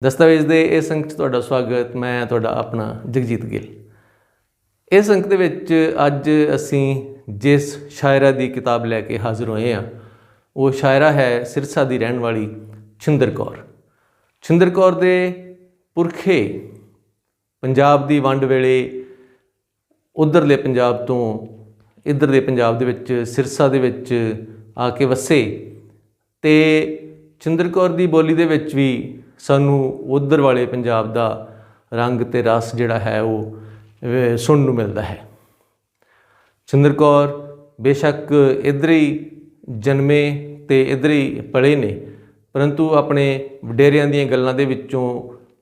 दस्तावेज़ ਦੇ ਇਸ ਅੰਕ 'ਚ ਤੁਹਾਡਾ ਸਵਾਗਤ। ਮੈਂ ਤੁਹਾਡਾ ਆਪਣਾ ਜਗਜੀਤ ਗਿੱਲ। ਇਸ ਅੰਕ ਦੇ ਵਿੱਚ ਅੱਜ ਅਸੀਂ ਜਿਸ ਸ਼ਾਇਰਾ ਦੀ ਕਿਤਾਬ ਲੈ ਕੇ ਹਾਜ਼ਰ ਹੋਏ ਹਾਂ ਉਹ ਸ਼ਾਇਰਾ ਹੈ ਸਿਰਸਾ ਦੀ ਰਹਿਣ ਵਾਲੀ ਛਿੰਦਰ ਕੌਰ। ਛਿੰਦਰ ਕੌਰ ਦੇ ਪੁਰਖੇ ਪੰਜਾਬ ਦੀ ਵੰਡ ਵੇਲੇ ਉੱਧਰਲੇ ਪੰਜਾਬ ਤੋਂ ਇੱਧਰਲੇ ਪੰਜਾਬ ਦੇ ਵਿੱਚ ਸਿਰਸਾ ਦੇ ਵਿੱਚ ਆ ਕੇ ਵਸੇ ਅਤੇ ਛਿੰਦਰ ਕੌਰ ਦੀ ਬੋਲੀ ਦੇ ਵਿੱਚ ਵੀ ਸਾਨੂੰ ਉੱਧਰ ਵਾਲੇ ਪੰਜਾਬ ਦਾ ਰੰਗ ਅਤੇ ਰਸ ਜਿਹੜਾ ਹੈ ਉਹ ਸੁਣਨ ਨੂੰ ਮਿਲਦਾ ਹੈ। ਛਿੰਦਰ ਕੌਰ ਬੇਸ਼ੱਕ ਇੱਧਰ ਹੀ ਜਨਮੇ ਅਤੇ ਇੱਧਰ ਹੀ ਪਲੇ ਨੇ, ਪਰੰਤੂ ਆਪਣੇ ਵਡੇਰਿਆਂ ਦੀਆਂ ਗੱਲਾਂ ਦੇ ਵਿੱਚੋਂ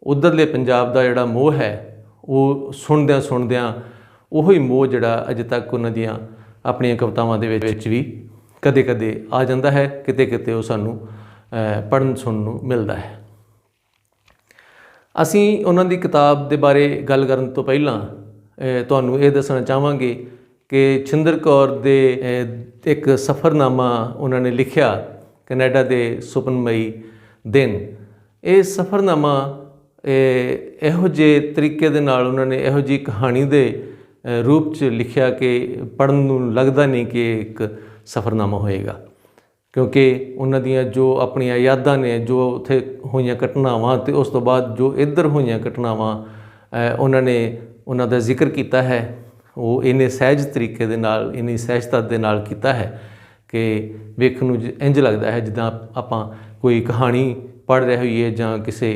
ਉੱਧਰਲੇ ਪੰਜਾਬ ਦਾ ਜਿਹੜਾ ਮੋਹ ਹੈ ਉਹ ਸੁਣਦਿਆਂ ਸੁਣਦਿਆਂ ਉਹੀ ਮੋਹ ਜਿਹੜਾ ਅਜੇ ਤੱਕ ਉਹਨਾਂ ਦੀਆਂ ਆਪਣੀਆਂ ਕਵਿਤਾਵਾਂ ਦੇ ਵਿੱਚ ਵੀ ਕਦੇ ਕਦੇ ਆ ਜਾਂਦਾ ਹੈ, ਕਿਤੇ ਕਿਤੇ ਉਹ ਸਾਨੂੰ ਪੜ੍ਹਨ ਸੁਣਨ ਨੂੰ ਮਿਲਦਾ ਹੈ। ਅਸੀਂ ਉਹਨਾਂ ਦੀ ਕਿਤਾਬ ਦੇ ਬਾਰੇ ਗੱਲ ਕਰਨ ਤੋਂ ਪਹਿਲਾਂ ਤੁਹਾਨੂੰ ਇਹ ਦੱਸਣਾ ਚਾਹਾਂਗੇ ਕਿ ਛਿੰਦਰ ਕੌਰ ਦੇ ਇੱਕ ਸਫ਼ਰਨਾਮਾ ਉਹਨਾਂ ਨੇ ਲਿਖਿਆ ਕੈਨੇਡਾ ਦੇ ਸੁਪਨਮਈ ਦਿਨ। ਇਹ ਸਫ਼ਰਨਾਮਾ ਇਹੋ ਜਿਹੇ ਤਰੀਕੇ ਦੇ ਨਾਲ ਉਹਨਾਂ ਨੇ ਇਹੋ ਜਿਹੀ ਕਹਾਣੀ ਦੇ ਰੂਪ 'ਚ ਲਿਖਿਆ ਕਿ ਪੜ੍ਹਨ ਨੂੰ ਲੱਗਦਾ ਨਹੀਂ ਕਿ ਇਹ ਇੱਕ ਸਫ਼ਰਨਾਮਾ ਹੋਏਗਾ, ਕਿਉਂਕਿ ਉਹਨਾਂ ਦੀਆਂ ਜੋ ਆਪਣੀਆਂ ਯਾਦਾਂ ਨੇ, ਜੋ ਉੱਥੇ ਹੋਈਆਂ ਘਟਨਾਵਾਂ ਅਤੇ ਉਸ ਤੋਂ ਬਾਅਦ ਜੋ ਇੱਧਰ ਹੋਈਆਂ ਘਟਨਾਵਾਂ ਉਹਨਾਂ ਨੇ ਉਹਨਾਂ ਦਾ ਜ਼ਿਕਰ ਕੀਤਾ ਹੈ, ਉਹ ਇੰਨੇ ਸਹਿਜ ਤਰੀਕੇ ਦੇ ਨਾਲ, ਇੰਨੀ ਸਹਿਜਤਾ ਦੇ ਨਾਲ ਕੀਤਾ ਹੈ ਕਿ ਵੇਖਣ ਨੂੰ ਇੰਝ ਲੱਗਦਾ ਹੈ ਜਿੱਦਾਂ ਆਪਾਂ ਕੋਈ ਕਹਾਣੀ ਪੜ੍ਹ ਰਹੇ ਹੋਈਏ ਜਾਂ ਕਿਸੇ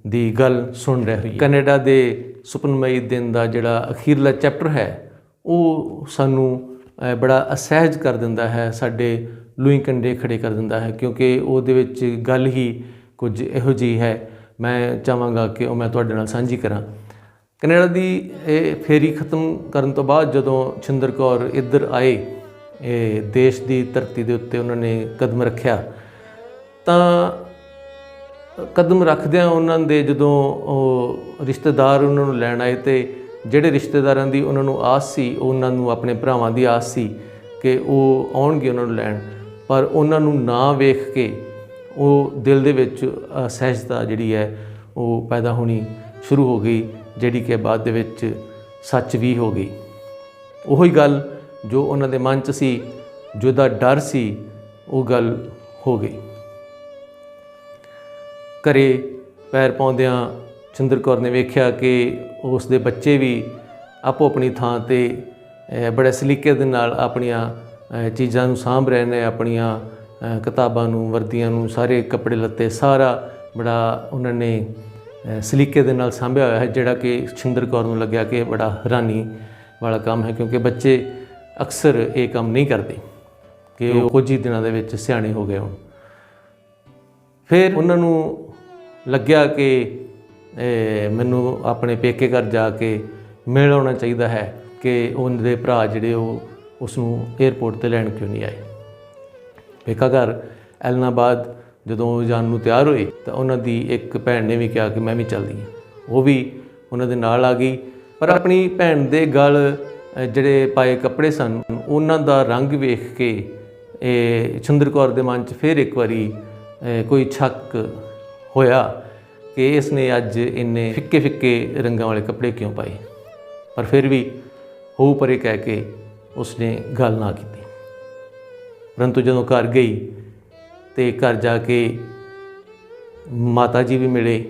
ਦੀ ਗੱਲ ਸੁਣ ਰਹੇ ਹੋਈਏ। ਕੈਨੇਡਾ ਦੇ ਸੁਪਨਮਈ ਦਿਨ ਦਾ ਜਿਹੜਾ ਅਖੀਰਲਾ ਚੈਪਟਰ ਹੈ ਉਹ ਸਾਨੂੰ ਬੜਾ ਅਸਹਿਜ ਕਰ ਦਿੰਦਾ ਹੈ, ਸਾਡੇ ਲੂਈ ਕੰਡੇ ਖੜੇ ਕਰ ਦਿੰਦਾ ਹੈ, ਕਿਉਂਕਿ ਉਹਦੇ ਵਿੱਚ ਗੱਲ ਹੀ ਕੁਝ ਇਹੋ ਜਿਹੀ ਹੈ। ਮੈਂ ਚਾਹਾਂਗਾ ਕਿ ਉਹ ਮੈਂ ਤੁਹਾਡੇ ਨਾਲ ਸਾਂਝੀ ਕਰਾਂ। ਕੈਨੇਡਾ ਦੀ ਇਹ ਫੇਰੀ ਖਤਮ ਕਰਨ ਤੋਂ ਬਾਅਦ ਜਦੋਂ ਛਿੰਦਰ ਕੌਰ ਇੱਧਰ ਆਏ, ਇਹ ਦੇਸ਼ ਦੀ ਧਰਤੀ ਦੇ ਉੱਤੇ ਉਹਨਾਂ ਨੇ ਕਦਮ ਰੱਖਿਆ, ਤਾਂ ਕਦਮ ਰੱਖਦਿਆਂ ਉਹਨਾਂ ਦੇ ਜਦੋਂ ਉਹ ਰਿਸ਼ਤੇਦਾਰ ਉਹਨਾਂ ਨੂੰ ਲੈਣ ਆਏ ਅਤੇ ਜਿਹੜੇ ਰਿਸ਼ਤੇਦਾਰਾਂ ਦੀ ਉਹਨਾਂ ਨੂੰ ਆਸ ਸੀ, ਉਹਨਾਂ ਨੂੰ ਆਪਣੇ ਭਰਾਵਾਂ ਦੀ ਆਸ ਸੀ ਕਿ ਉਹ ਆਉਣਗੇ ਉਹਨਾਂ ਨੂੰ ਲੈਣ, ਪਰ ਉਹਨਾਂ ਨੂੰ ਨਾ ਵੇਖ ਕੇ ਉਹ ਦਿਲ ਦੇ ਵਿੱਚ ਅਸਹਿਜਤਾ ਜਿਹੜੀ ਹੈ ਉਹ ਪੈਦਾ ਹੋਣੀ ਸ਼ੁਰੂ ਹੋ ਗਈ, ਜਿਹੜੀ ਕਿ ਬਾਅਦ ਦੇ ਵਿੱਚ ਸੱਚ ਵੀ ਹੋ ਗਈ। ਉਹੀ ਗੱਲ ਜੋ ਉਹਨਾਂ ਦੇ ਮਨ 'ਚ ਸੀ, ਜਿਹਦਾ ਡਰ ਸੀ, ਉਹ ਗੱਲ ਹੋ ਗਈ। ਘਰੇ ਪੈਰ ਪਾਉਂਦਿਆਂ ਛਿੰਦਰ ਕੌਰ ਨੇ ਵੇਖਿਆ ਕਿ ਉਸ ਦੇ ਬੱਚੇ ਵੀ ਆਪੋ ਆਪਣੀ ਥਾਂ 'ਤੇ ਬੜੇ ਸਲੀਕੇ ਦੇ ਨਾਲ ਆਪਣੀਆਂ ਚੀਜ਼ਾਂ ਨੂੰ ਸਾਂਭ ਰਹੇ ਨੇ, ਆਪਣੀਆਂ ਕਿਤਾਬਾਂ ਨੂੰ, ਵਰਦੀਆਂ ਨੂੰ, ਸਾਰੇ ਕੱਪੜੇ ਲੱਤੇ ਸਾਰਾ ਬੜਾ ਉਹਨਾਂ ਨੇ ਸਲੀਕੇ ਦੇ ਨਾਲ ਸਾਂਭਿਆ ਹੋਇਆ ਹੈ, ਜਿਹੜਾ ਕਿ ਛਿੰਦਰ ਕੌਰ ਨੂੰ ਲੱਗਿਆ ਕਿ ਬੜਾ ਹੈਰਾਨੀ ਵਾਲਾ ਕੰਮ ਹੈ, ਕਿਉਂਕਿ ਬੱਚੇ ਅਕਸਰ ਇਹ ਕੰਮ ਨਹੀਂ ਕਰਦੇ ਕਿ ਉਹ ਕੁਝ ਹੀ ਦਿਨਾਂ ਦੇ ਵਿੱਚ ਸਿਆਣੇ ਹੋ ਗਏ ਹੋਣ। ਫਿਰ ਉਹਨਾਂ ਨੂੰ ਲੱਗਿਆ ਕਿ ਮੈਨੂੰ ਆਪਣੇ ਪੇਕੇ ਘਰ ਜਾ ਕੇ ਮਿਲ ਆਉਣਾ ਚਾਹੀਦਾ ਹੈ ਕਿ ਉਹਨਾਂ ਦੇ ਭਰਾ ਜਿਹੜੇ ਉਹ ਉਸ ਨੂੰ ਏਅਰਪੋਰਟ 'ਤੇ ਲੈਣ ਕਿਉਂ ਨਹੀਂ ਆਏ। ਪੇਕਾ ਘਰ ਐਲਨਾਬਾਦ ਜਦੋਂ ਜਾਣ ਨੂੰ ਤਿਆਰ ਹੋਏ ਤਾਂ ਉਹਨਾਂ ਦੀ ਇੱਕ ਭੈਣ ਨੇ ਵੀ ਕਿਹਾ ਕਿ ਮੈਂ ਵੀ ਚੱਲਦੀ ਹਾਂ। ਉਹ ਵੀ ਉਹਨਾਂ ਦੇ ਨਾਲ ਆ ਗਈ, ਪਰ ਆਪਣੀ ਭੈਣ ਦੇ ਗਲ ਜਿਹੜੇ ਪਾਏ ਕੱਪੜੇ ਸਨ ਉਹਨਾਂ ਦਾ ਰੰਗ ਵੇਖ ਕੇ ਇਹ ਛਿੰਦਰ ਕੌਰ ਦੇ ਮਨ 'ਚ ਫਿਰ ਇੱਕ ਵਾਰੀ ਕੋਈ ਸ਼ੱਕ ਹੋਇਆ ਕਿ ਇਸ ਨੇ ਅੱਜ ਇੰਨੇ ਫਿੱਕੇ ਫਿੱਕੇ ਰੰਗਾਂ ਵਾਲੇ ਕੱਪੜੇ ਕਿਉਂ ਪਾਏ, ਪਰ ਫਿਰ ਵੀ ਹੋਊ ਪਰੇ ਕਹਿ ਕੇ ਉਸਨੇ ਗੱਲ ਨਾ ਕੀਤੀ। ਪਰੰਤੂ ਜਦੋਂ ਘਰ ਗਈ ਅਤੇ ਘਰ ਜਾ ਕੇ ਮਾਤਾ ਜੀ ਵੀ ਮਿਲੇ,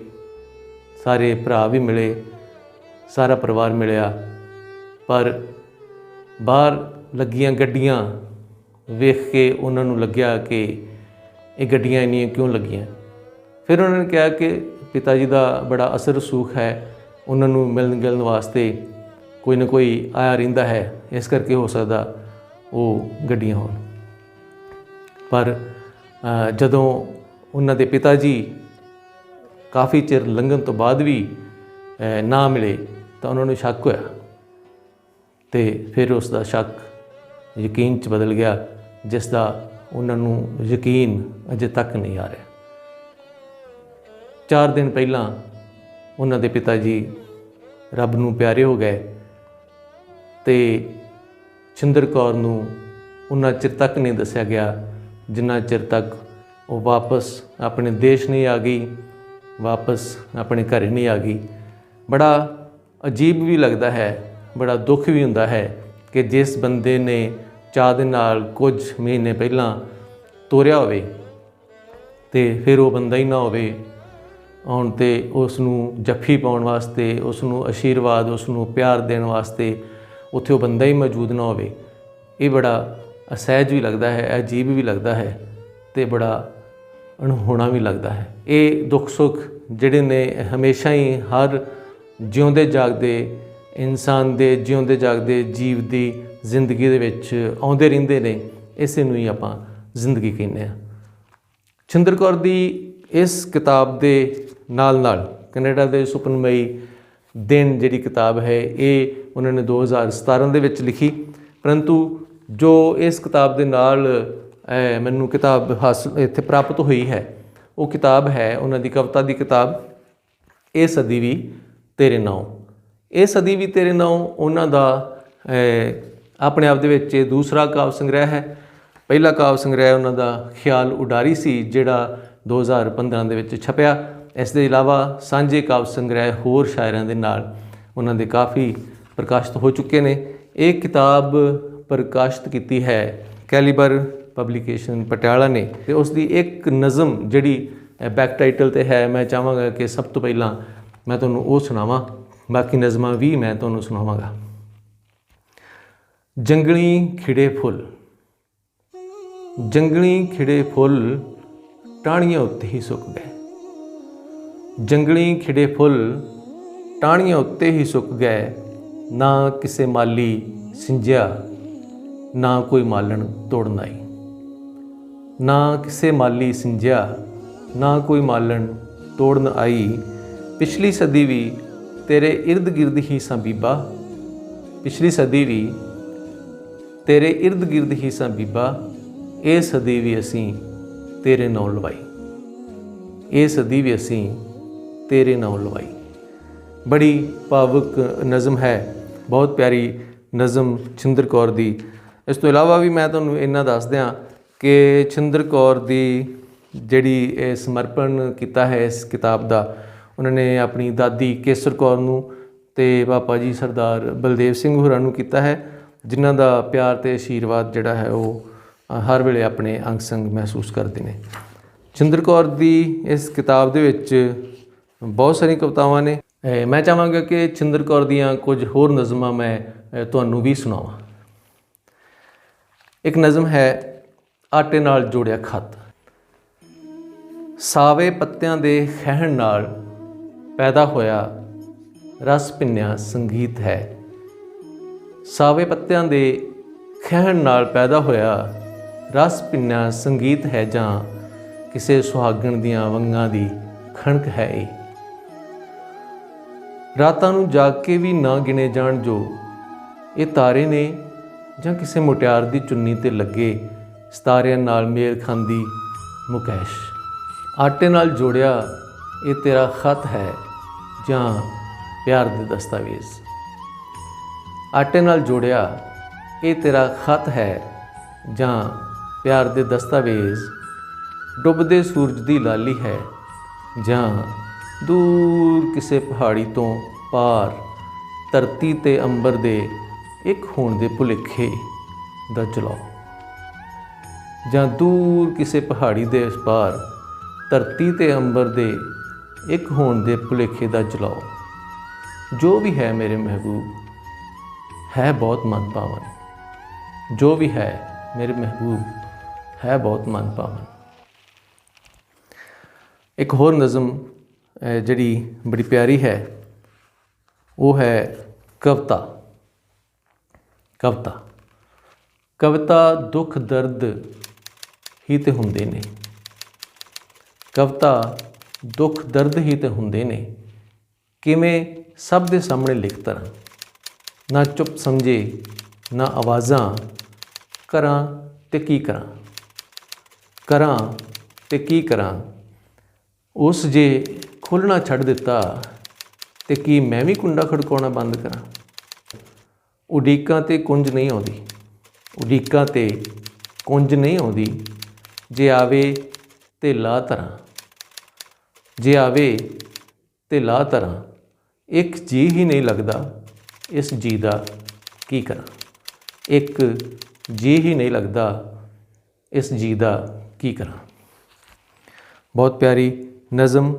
ਸਾਰੇ ਭਰਾ ਵੀ ਮਿਲੇ, ਸਾਰਾ ਪਰਿਵਾਰ ਮਿਲਿਆ, ਪਰ ਬਾਹਰ ਲੱਗੀਆਂ ਗੱਡੀਆਂ ਵੇਖ ਕੇ ਉਹਨਾਂ ਨੂੰ ਲੱਗਿਆ ਕਿ ਇਹ ਗੱਡੀਆਂ ਇੰਨੀਆਂ ਕਿਉਂ ਲੱਗੀਆਂ। ਫਿਰ ਉਹਨਾਂ ਨੇ ਕਿਹਾ ਕਿ ਪਿਤਾ ਜੀ ਦਾ ਬੜਾ ਅਸਰ ਰਸੂਖ ਹੈ, ਉਹਨਾਂ ਨੂੰ ਮਿਲਣ ਗਿਲਣ ਵਾਸਤੇ ਕੋਈ ਨਾ ਕੋਈ ਆਇਆ ਰਹਿੰਦਾ ਹੈ, ਇਸ ਕਰਕੇ ਹੋ ਸਕਦਾ ਉਹ ਗੱਡੀਆਂ ਹੋਣ। ਪਰ ਜਦੋਂ ਉਹਨਾਂ ਦੇ ਪਿਤਾ ਜੀ ਕਾਫੀ ਚਿਰ ਲੰਘਣ ਤੋਂ ਬਾਅਦ ਵੀ ਨਾ ਮਿਲੇ ਤਾਂ ਉਹਨਾਂ ਨੂੰ ਸ਼ੱਕ ਹੋਇਆ, ਅਤੇ ਫਿਰ ਉਸ ਦਾ ਸ਼ੱਕ ਯਕੀਨ 'ਚ ਬਦਲ ਗਿਆ, ਜਿਸ ਦਾ ਉਹਨਾਂ ਨੂੰ ਯਕੀਨ ਅਜੇ ਤੱਕ ਨਹੀਂ ਆ ਰਿਹਾ। 4 ਦਿਨ ਪਹਿਲਾਂ ਉਹਨਾਂ ਦੇ ਪਿਤਾ ਜੀ ਰੱਬ ਨੂੰ ਪਿਆਰੇ ਹੋ ਗਏ ਅਤੇ ਛਿੰਦਰ ਕੌਰ ਨੂੰ ਉਹਨਾਂ ਚਿਰ ਤੱਕ ਨਹੀਂ ਦੱਸਿਆ ਗਿਆ ਜਿੰਨਾ ਚਿਰ ਤੱਕ ਉਹ ਵਾਪਸ ਆਪਣੇ ਦੇਸ਼ ਨਹੀਂ ਆ ਗਈ वापस अपने घर नहीं आ गई। बड़ा अजीब भी लगता है, बड़ा दुख भी हुंदा है कि जिस बंदे ने चाह दे नाल कुछ महीने पहलां ਤੋਰਿਆ ਹੋਵੇ ਤੇ ਫਿਰ ਉਹ ਬੰਦਾ ਹੀ ਨਾ ਹੋਵੇ ਆਉਣ ਤੇ ਉਸ ਨੂੰ ਜੱਫੀ ਪਾਉਣ ਵਾਸਤੇ, ਉਸ ਨੂੰ ਆਸ਼ੀਰਵਾਦ, ਉਸ ਨੂੰ ਪਿਆਰ ਦੇਣ ਵਾਸਤੇ ਉੱਥੇ ਉਹ ਬੰਦਾ ਹੀ ਮੌਜੂਦ ਨਾ ਹੋਵੇ। ਇਹ ਬੜਾ ਅਸਹਿਜ ਵੀ ਲੱਗਦਾ ਹੈ, ਅਜੀਬ ਵੀ ਲੱਗਦਾ ਹੈ ਤੇ ਬੜਾ ਅਣਹੋਣਾ ਵੀ ਲੱਗਦਾ ਹੈ। ਇਹ ਦੁੱਖ ਸੁੱਖ ਜਿਹੜੇ ਨੇ ਹਮੇਸ਼ਾ ਹੀ ਹਰ ਜਿਉਂਦੇ ਜਾਗਦੇ ਇਨਸਾਨ ਦੇ, ਜਿਉਂਦੇ ਜਾਗਦੇ ਜੀਵ ਦੀ ਜ਼ਿੰਦਗੀ ਦੇ ਵਿੱਚ ਆਉਂਦੇ ਰਹਿੰਦੇ ਨੇ। ਇਸੇ ਨੂੰ ਹੀ ਆਪਾਂ ਜ਼ਿੰਦਗੀ ਕਹਿੰਦੇ ਹਾਂ। ਛਿੰਦਰ ਕੌਰ ਦੀ ਇਸ ਕਿਤਾਬ ਦੇ ਨਾਲ ਨਾਲ ਕੈਨੇਡਾ ਦੇ ਸੁਪਨਮਈ ਦਿਨ ਜਿਹੜੀ ਕਿਤਾਬ ਹੈ ਇਹ ਉਹਨਾਂ ਨੇ 2017 ਦੇ ਵਿੱਚ ਲਿਖੀ, ਪਰੰਤੂ ਜੋ ਇਸ ਕਿਤਾਬ ਦੇ ਨਾਲ ਮੈਨੂੰ ਕਿਤਾਬ ਹਾਸਲ ਇੱਥੇ ਪ੍ਰਾਪਤ ਹੋਈ ਹੈ ਉਹ ਕਿਤਾਬ ਹੈ ਉਹਨਾਂ ਦੀ ਕਵਿਤਾ ਦੀ ਕਿਤਾਬ ਇਹ ਸਦੀ ਵੀ ਤੇਰੇ ਨਾਉ। ਇਹ ਸਦੀ ਵੀ ਤੇਰੇ ਨਾਉ ਉਹਨਾਂ ਦਾ ਆਪਣੇ ਆਪ ਦੇ ਵਿੱਚ ਦੂਸਰਾ ਕਾਵਿ ਸੰਗ੍ਰਹਿ ਹੈ। ਪਹਿਲਾ ਕਾਵਿ ਸੰਗ੍ਰਹਿ ਉਹਨਾਂ ਦਾ ਖਿਆਲ ਉਡਾਰੀ ਸੀ ਜਿਹੜਾ 2015 ਦੇ ਵਿੱਚ ਛਪਿਆ। ਇਸ ਦੇ ਇਲਾਵਾ ਸਾਂਝੇ ਕਾਵਿ ਸੰਗ੍ਰਹਿ ਹੋਰ ਸ਼ਾਇਰਾਂ ਦੇ ਨਾਲ ਉਹਨਾਂ ਦੇ ਕਾਫੀ ਪ੍ਰਕਾਸ਼ਿਤ ਹੋ ਚੁੱਕੇ ਨੇ। ਇਹ ਕਿਤਾਬ ਪ੍ਰਕਾਸ਼ਿਤ ਕੀਤੀ ਹੈ ਕੈਲੀਬਰ ਪਬਲੀਕੇਸ਼ਨ ਪਟਿਆਲਾ ਨੇ ਤੇ ਉਸ ਦੀ ਇੱਕ ਨਜ਼ਮ ਜਿਹੜੀ ਬੈਕ ਟਾਈਟਲ ਤੇ ਹੈ, ਮੈਂ ਚਾਹਾਂਗਾ ਕਿ ਸਭ ਤੋਂ ਪਹਿਲਾਂ ਮੈਂ ਤੁਹਾਨੂੰ ਉਹ ਸੁਣਾਵਾਂ, ਬਾਕੀ ਨਜ਼ਮਾਂ ਵੀ ਮੈਂ ਤੁਹਾਨੂੰ ਸੁਣਾਵਾਂਗਾ। ਜੰਗਲੀ ਖਿੜੇ ਫੁੱਲ, ਜੰਗਲੀ ਖਿੜੇ ਫੁੱਲ ਟਾਹਣੀਆਂ ਉੱਤੇ ਹੀ ਸੁੱਕ ਗਏ। ਜੰਗਲੀ ਖਿੜੇ ਫੁੱਲ ਟਾਹਣੀਆਂ ਉੱਤੇ ਹੀ ਸੁੱਕ ਗਏ, ਨਾ ਕਿਸੇ ਮਾਲੀ ਸਿੰਜਿਆ ਨਾ ਕੋਈ ਮਾਲਣ ਤੋੜਨ ਆਈ। ਨਾ ਕਿਸੇ ਮਾਲੀ ਸਿੰਜਿਆ ਨਾ ਕੋਈ ਮਾਲਣ ਤੋੜਨ ਆਈ। ਪਿਛਲੀ ਸਦੀ ਵੀ ਤੇਰੇ ਇਰਦ ਗਿਰਦ ਹੀ ਸਾਂ ਬੀਬਾ, ਪਿਛਲੀ ਸਦੀ ਵੀ ਤੇਰੇ ਇਰਦ ਗਿਰਦ ਹੀ ਸਾਂ ਬੀਬਾ, ਇਹ ਸਦੀ ਵੀ ਅਸੀਂ ਤੇਰੇ ਨਾਂ ਲਵਾਈ, ਇਹ ਸਦੀ ਵੀ ਅਸੀਂ ਤੇਰੇ ਨਾਂ ਲਵਾਈ। ਬੜੀ ਭਾਵੁਕ ਨਜ਼ਮ ਹੈ, ਬਹੁਤ ਪਿਆਰੀ ਨਜ਼ਮ ਛਿੰਦਰ ਕੌਰ ਦੀ। ਇਸ ਤੋਂ ਇਲਾਵਾ ਵੀ ਮੈਂ ਤੁਹਾਨੂੰ ਇੰਨਾ ਦੱਸ ਦਿਆਂ ਕਿ ਛਿੰਦਰ ਕੌਰ ਦੀ ਜਿਹੜੀ ਸਮਰਪਣ ਕੀਤਾ ਹੈ ਇਸ ਕਿਤਾਬ ਦਾ, ਉਹਨਾਂ ਨੇ ਆਪਣੀ ਦਾਦੀ ਕੇਸਰ ਕੌਰ ਨੂੰ ਤੇ ਪਾਪਾ ਜੀ ਸਰਦਾਰ ਬਲਦੇਵ ਸਿੰਘ ਹੋਰਾਂ ਨੂੰ ਕੀਤਾ ਹੈ, ਜਿਨ੍ਹਾਂ ਦਾ ਪਿਆਰ ਤੇ ਆਸ਼ੀਰਵਾਦ ਜਿਹੜਾ ਹੈ ਉਹ ਹਰ ਵੇਲੇ ਆਪਣੇ ਅੰਗ ਸੰਗ ਮਹਿਸੂਸ ਕਰਦੇ ਨੇ। ਛਿੰਦਰ ਕੌਰ ਦੀ ਇਸ ਕਿਤਾਬ ਦੇ ਵਿੱਚ ਬਹੁਤ ਸਾਰੀਆਂ ਕਵਿਤਾਵਾਂ ਨੇ। ਮੈਂ ਚਾਹਾਂਗਾ ਕਿ ਛਿੰਦਰ ਕੌਰ ਦੀਆਂ ਕੁਝ ਹੋਰ ਨਜ਼ਮਾਂ ਮੈਂ ਤੁਹਾਨੂੰ ਵੀ ਸੁਣਾਵਾਂ। ਇੱਕ ਨਜ਼ਮ ਹੈ ਆਟੇ ਨਾਲ ਜੋੜਿਆ ਖੱਤ। ਸਾਵੇ ਪੱਤਿਆਂ ਦੇ ਖਹਿਣ ਨਾਲ ਪੈਦਾ ਹੋਇਆ ਰਸ ਭਿੰਨਿਆ ਸੰਗੀਤ ਹੈ। ਸਾਵੇ ਪੱਤਿਆਂ ਦੇ ਖਹਿਣ ਨਾਲ ਪੈਦਾ ਹੋਇਆ ਰਸ ਭਿੰਨਿਆ ਸੰਗੀਤ ਹੈ, ਜਾਂ ਕਿਸੇ ਸੁਹਾਗਣ ਦੀਆਂ ਵੰਗਾਂ ਦੀ ਖਣਕ ਹੈ ਇਹ। ਰਾਤਾਂ ਨੂੰ ਜਾਗ ਕੇ ਵੀ ਨਾ ਗਿਣੇ ਜਾਣ ਜੋ ਇਹ ਤਾਰੇ ਨੇ, ਜਾਂ ਕਿਸੇ ਮੁਟਿਆਰ ਦੀ ਚੁੰਨੀ ਤੇ ਲੱਗੇ ਸਿਤਾਰਿਆਂ ਨਾਲ ਮੇਲ ਖਾਂਦੀ ਮੁਕੈਸ਼। ਆਟੇ ਨਾਲ ਜੋੜਿਆ ਇਹ ਤੇਰਾ ਖਤ ਹੈ, ਜਾਂ ਪਿਆਰ ਦੇ ਦਸਤਾਵੇਜ਼। ਆਟੇ ਨਾਲ ਜੋੜਿਆ ਇਹ ਤੇਰਾ ਖਤ ਹੈ, ਜਾਂ ਪਿਆਰ ਦੇ ਦਸਤਾਵੇਜ਼। ਡੁੱਬਦੇ ਸੂਰਜ ਦੀ ਲਾਲੀ ਹੈ, ਜਾਂ ਦੂਰ ਕਿਸੇ ਪਹਾੜੀ ਤੋਂ ਪਾਰ ਧਰਤੀ ਤੇ ਅੰਬਰ ਦੇ ਇੱਕ ਹੋਣ ਦੇ ਭੁਲੇਖੇ ਦਾ ਜਲਾਓ। ਜਾਂ ਦੂਰ ਕਿਸੇ ਪਹਾੜੀ ਦੇ ਇਸ ਪਾਰ ਧਰਤੀ ਤੇ ਅੰਬਰ ਦੇ ਇੱਕ ਹੋਣ ਦੇ ਭੁਲੇਖੇ ਦਾ ਜਲਾਓ। ਜੋ ਵੀ ਹੈ ਮੇਰੇ ਮਹਿਬੂਬ ਹੈ ਬਹੁਤ ਮਨ ਭਾਵਨ, ਜੋ ਵੀ ਹੈ ਮੇਰੇ ਮਹਿਬੂਬ ਹੈ ਬਹੁਤ ਮਨ ਭਾਵਨ। ਇੱਕ ਹੋਰ ਨਜ਼ਮ ਜਿਹੜੀ ਬੜੀ ਪਿਆਰੀ ਹੈ ਉਹ ਹੈ ਕਵਿਤਾ। ਕਵਿਤਾ ਕਵਿਤਾ ਦੁੱਖ ਦਰਦ ਹੀ ਤੇ ਹੁੰਦੇ ਨੇ, ਕਵਿਤਾ ਦੁੱਖ ਦਰਦ ਹੀ ਤੇ ਹੁੰਦੇ ਨੇ। ਕਿਵੇਂ ਸਭ ਦੇ ਸਾਹਮਣੇ ਲਿਖ ਤਰਾਂ, ਨਾ ਚੁੱਪ ਸਮਝੇ ਨਾ ਆਵਾਜ਼ਾਂ, ਕਰਾਂ ਤੇ ਕੀ ਕਰਾਂ, ਕਰਾਂ ਤੇ ਕੀ ਕਰਾਂ। ਉਸ ਜੇ ਖੋਲ੍ਹਣਾ ਛੱਡ ਦਿੱਤਾ ਤੇ ਕੀ ਮੈਂ ਵੀ ਕੁੰਡਾ ਖੜਕਾਉਣਾ ਬੰਦ ਕਰਾਂ। ਉਡੀਕਾਂ ਤੇ ਕੁੰਜ ਨਹੀਂ ਆਉਂਦੀ, ਉਡੀਕਾਂ ਤੇ ਕੁੰਜ ਨਹੀਂ ਆਉਂਦੀ, ਜੇ ਆਵੇ ਤੇ ਲਾ ਧਰਾਂ। जे आवे ते ला धरां, एक जी ही नहीं लगदा, इस जी दा की करां। एक जी ही नहीं लगदा, इस जी दा की करां। बहुत प्यारी नज़म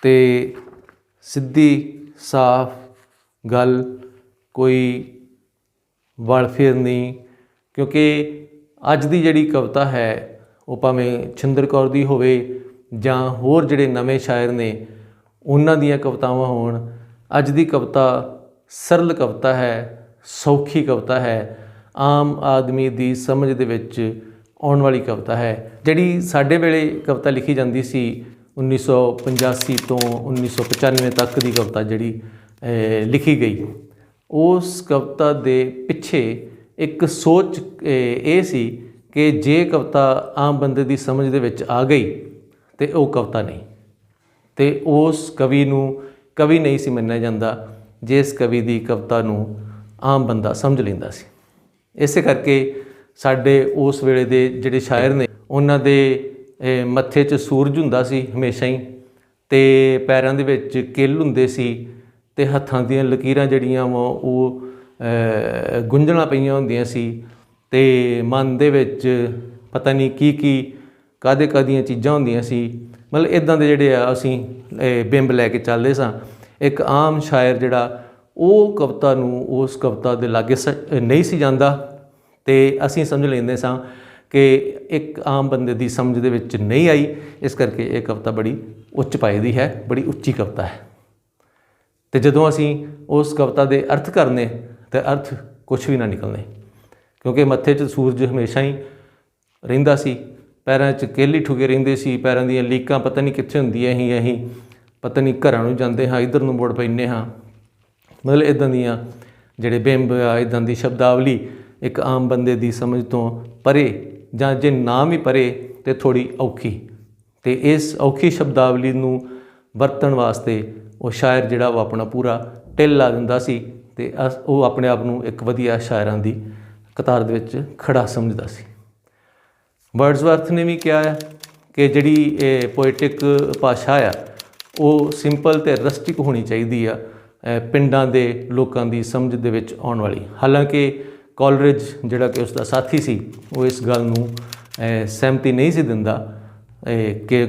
ते सिद्धी साफ गल, कोई वल फेर नहीं। क्योंकि अज की जिहड़ी कविता है वो भावें छिंदर कौर दी होवे जां होर जिहड़े नवे शायर ने उन्हां दीयां कवितावां होण, अज दी कविता सरल कविता है, सौखी कविता है, आम आदमी दी समझ दे विच आउण वाली कविता है। जिहड़ी साडे वेले कविता लिखी जांदी सी 1985 तो 1995 तक की कविता जिहड़ी लिखी गई, उस कविता दे पिछे एक सोच ये सी कि जे कविता आम बंदे दी समझ दे विच आ गई तो वह कविता नहीं, तो उस कवि नूं कवि नहीं सी मन्निया जांदा जिस कवि दी कविता नूं आम बंदा समझ लैंदा सी। इस करके साडे उस वेले दे जिहड़े शायर ने उन्हां दे मत्थे 'च सूरज हुंदा सी हमेशा ही, ते पैरां दे विच किल हुंदे सी, ते हत्थां दीयां लकीरां जिहड़ियां वा वो गुंझलां पईयां हुंदियां सी, ते मन दे विच पता नहीं की काहदे काहदियां चीज़ां हुंदियां सी। मतलब इदां दे जिहड़े आ असीं बिंब लैके चलदे सां। एक आम शायर जिहड़ा ਉਹ कविता नूं उस कविता दे लागे नहीं सी जांदा, ते असीं समझ लैंदे सां कि एक आम बंदे दी समझ दे विच नहीं आई, इस करके ये कविता बड़ी उच्च पाए दी है, बड़ी उच्ची कविता है। तो जदों असीं उस कविता दे अर्थ करने तो अर्थ कुछ भी ना निकलने, क्योंकि मत्थे 'च सूरज हमेशा ही रहिंदा सी, पैरां 'च किल ही ठुके रहिंदे सी, पैरां दीयां लीकां पता नहीं कित्थे हुंदियां ही, असीं पता नहीं घरां नूं जांदे हां इधर नूं मुड़ पैंदे हां। मतलब इदां दीयां जिहड़े बिंब आ, इदां दी शब्दावली एक आम बंदे दी समझ तो परे, जां जे ना भी परे तो थोड़ी औखी, तो इस औखी शब्दावली नूं वरतण वास्ते वो शायर जिहड़ा वो अपना पूरा ढिल ला दिंदा सी, ते वो अपने आप नूं एक वधिया शायरां दी कतार दे विच खड़ा समझदा सी। वर्ड्सवर्थ ने भी कहा है कि जिहड़ी पोएटिक भाशा आ वो सिंपल ते रस्टिक होनी चाहिदी आ, पिंडां दे लोकां दी समझ दे विच आउण वाली। हालांकि कॉलरिज जिहड़ा कि उसका साथी सी वो इस गल नूं सहमति नहीं सी दिंदा कि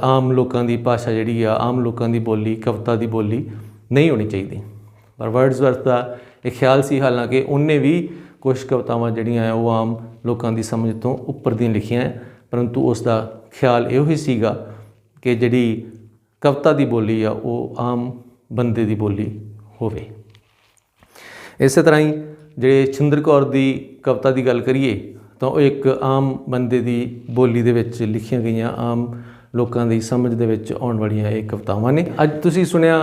आम लोकां दी भाशा जिहड़ी आ, आम लोकां दी बोली, कविता दी बोली नहीं होनी चाहिदी, पर वर्ड्सवर्थ दा एक ख्याल सी। हालांकि उन्हें भी कुछ कवितावां जिहड़ियां वो आम लोकां दी समझ तो उपर दी लिखियां, परंतु उसका ख्याल इहो ही सीगा कि जिहड़ी कविता दी बोली आ वो आम बंदे दी बोली होवे। इस तरह ही जे छिंदर कौर दी कविता की गल करिए तो एक आम बंदे दी बोली दे विच लिखियां गईयां, आम लोकां दी समझ दे विच आउण वालियां ये कवितावां ने। अज तुसीं सुनिया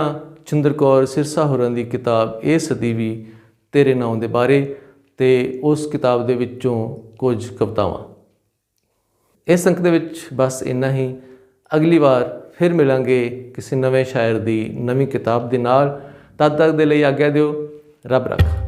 छिंदर कौर सिरसा होरां दी किताब ए सदी भी तेरे नाम दे बारे, ते उस किताब दे विचों कुछ कवितावां। इस अंक दे विच बस इन्ना ही। अगली बार फिर मिलांगे किसी नवे शायर दी नवीं किताब दे नाल। तद तक दे लई आग्या दिओ। रब रख।